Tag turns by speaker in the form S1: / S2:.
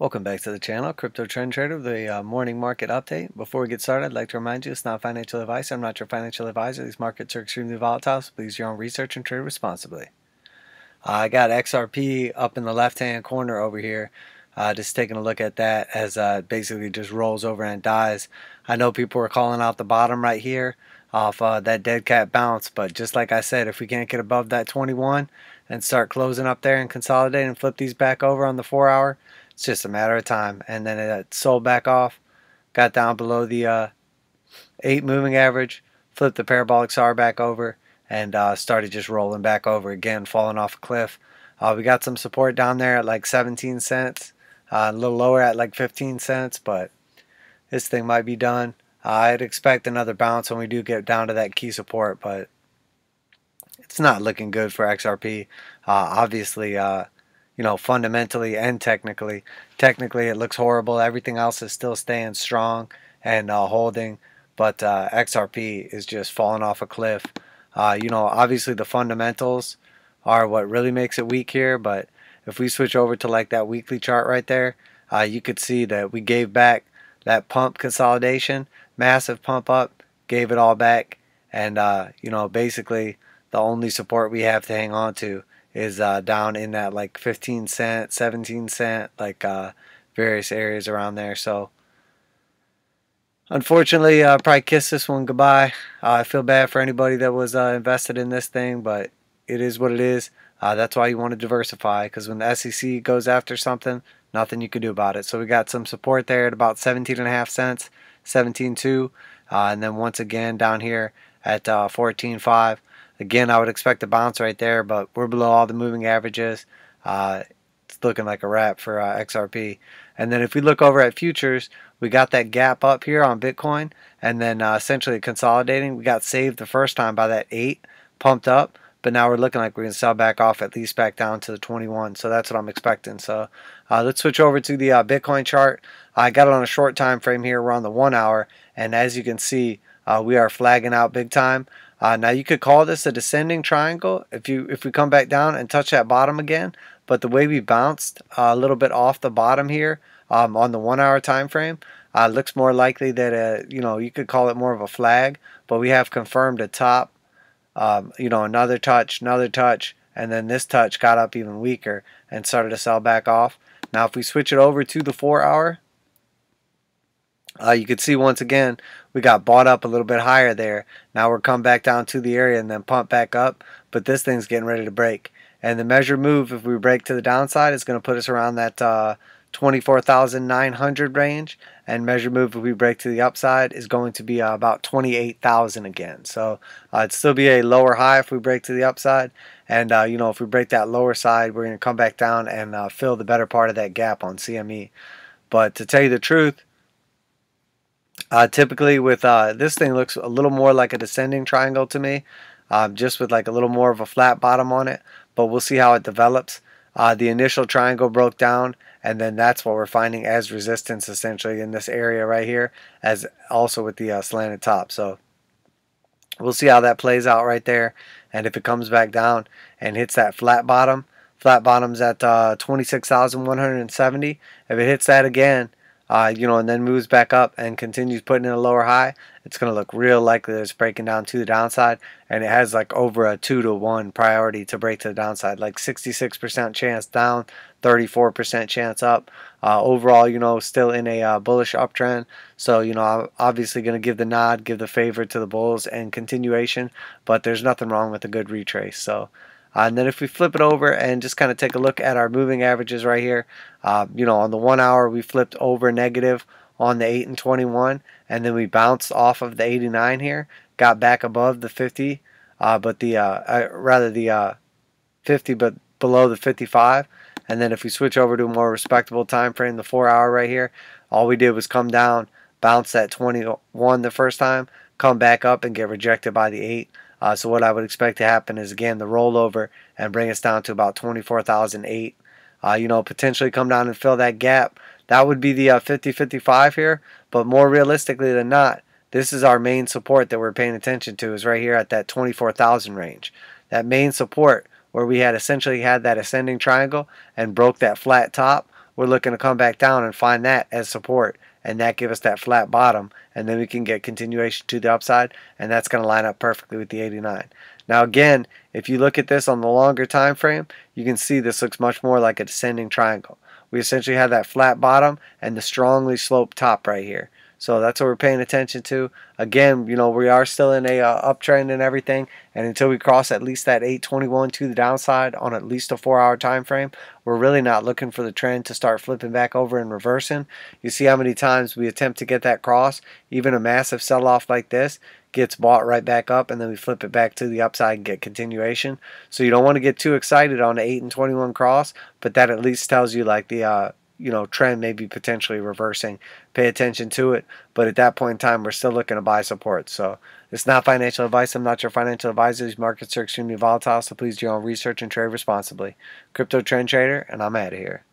S1: Welcome back to the channel, Crypto Trend Trader, with a morning market update. Before we get started, I'd like to remind you it's not financial advice. I'm not your financial advisor. These markets are extremely volatile, so please do your own research and trade responsibly. I got XRP up in the left-hand corner over here. Just taking a look at that as basically just rolls over and dies. I know people were calling out the bottom right here off that dead cat bounce, but just like I said, if we can't get above that 21 and start closing up there and consolidate and flip these back over on the 4-hour, it's just a matter of time. And then it sold back off, got down below the 8 moving average, flipped the parabolic SAR back over, and started just rolling back over again, falling off a cliff. We got some support down there at like 17 cents, a little lower at like 15 cents, but this thing might be done. I'd expect another bounce when we do get down to that key support, but it's not looking good for XRP. Obviously, you know, fundamentally and technically. Technically, it looks horrible. Everything else is still staying strong and holding, but XRP is just falling off a cliff. You know, obviously the fundamentals are what really makes it weak here, but if we switch over to like that weekly chart right there, you could see that we gave back that pump consolidation, massive pump up, gave it all back, and you know, basically the only support we have to hang on to is down in that like 15 cent, 17 cent, like various areas around there. So unfortunately, probably kiss this one goodbye. I feel bad for anybody that was invested in this thing, but it is what it is. That's why you want to diversify, because when the SEC goes after something, nothing you can do about it. So we got some support there at about 17.5 cents, 17.2, and then once again down here at 14.5. Again, I would expect a bounce right there, but we're below all the moving averages. It's looking like a wrap for XRP. And then if we look over at futures, we got that gap up here on Bitcoin, and then essentially consolidating. We got saved the first time by that 8, pumped up, but now we're looking like we're going to sell back off, at least back down to the 21. So that's what I'm expecting. So let's switch over to the Bitcoin chart. I got it on a short time frame here. We're on the 1 hour, and as you can see, we are flagging out big time. Now you could call this a descending triangle if we come back down and touch that bottom again, but the way we bounced a little bit off the bottom here on the 1 hour time frame, looks more likely that you know, you could call it more of a flag, but we have confirmed a top, you know, another touch, and then this touch got up even weaker and started to sell back off. Now if we switch it over to the 4 hour, you can see once again we got bought up a little bit higher there. Now we're come back down to the area and then pump back up, but this thing's getting ready to break. And the measured move, if we break to the downside, is going to put us around that 24,900 range, and measured move if we break to the upside is going to be about 28,000 again. So it'd still be a lower high if we break to the upside, and you know, if we break that lower side, we're going to come back down and fill the better part of that gap on CME. But to tell you the truth, typically with this thing looks a little more like a descending triangle to me, just with like a little more of a flat bottom on it, but we'll see how it develops. The initial triangle broke down, and then that's what we're finding as resistance essentially in this area right here, as also with the slanted top. So we'll see how that plays out right there, and if it comes back down and hits that flat bottom's at 26,170. If it hits that again, you know, and then moves back up and continues putting in a lower high, it's going to look real likely that it's breaking down to the downside, and it has like over a 2-to-1 priority to break to the downside, like 66% chance down, 34% chance up. Overall, you know, still in a bullish uptrend. So, you know, I'm obviously going to give the nod, give the favor to the bulls and continuation, but there's nothing wrong with a good retrace. So and then if we flip it over and just kind of take a look at our moving averages right here, you know, on the 1 hour we flipped over negative on the 8 and 21, and then we bounced off of the 89 here, got back above the 50, but the rather the 50, but below the 55. And then if we switch over to a more respectable time frame, the 4 hour right here, all we did was come down, bounce that 21 the first time, come back up and get rejected by the 8. So what I would expect to happen is, again, the rollover and bring us down to about 24,008. You know, potentially come down and fill that gap. That would be the 50-55 here, but more realistically than not, this is our main support that we're paying attention to, is right here at that 24,000 range. That main support where we had essentially had that ascending triangle and broke that flat top we're looking to come back down and find that as support, and that give us that flat bottom, and then we can get continuation to the upside, and that's going to line up perfectly with the 89. Now again, if you look at this on the longer time frame, you can see this looks much more like a descending triangle. We essentially have that flat bottom and the strongly sloped top right here. So that's what we're paying attention to. Again, you know, we are still in a uptrend and everything, and until we cross at least that 821 to the downside on at least a 4-hour time frame, we're really not looking for the trend to start flipping back over and reversing. You see how many times we attempt to get that cross, even a massive sell-off like this gets bought right back up, and then we flip it back to the upside and get continuation. So you don't want to get too excited on the 8 and 21 cross, but that at least tells you like the trend may be potentially reversing. Pay attention to it, but at that point in time, we're still looking to buy support. So it's not financial advice. I'm not your financial advisor. These markets are extremely volatile, so please do your own research and trade responsibly. Crypto Trend Trader, and I'm out of here.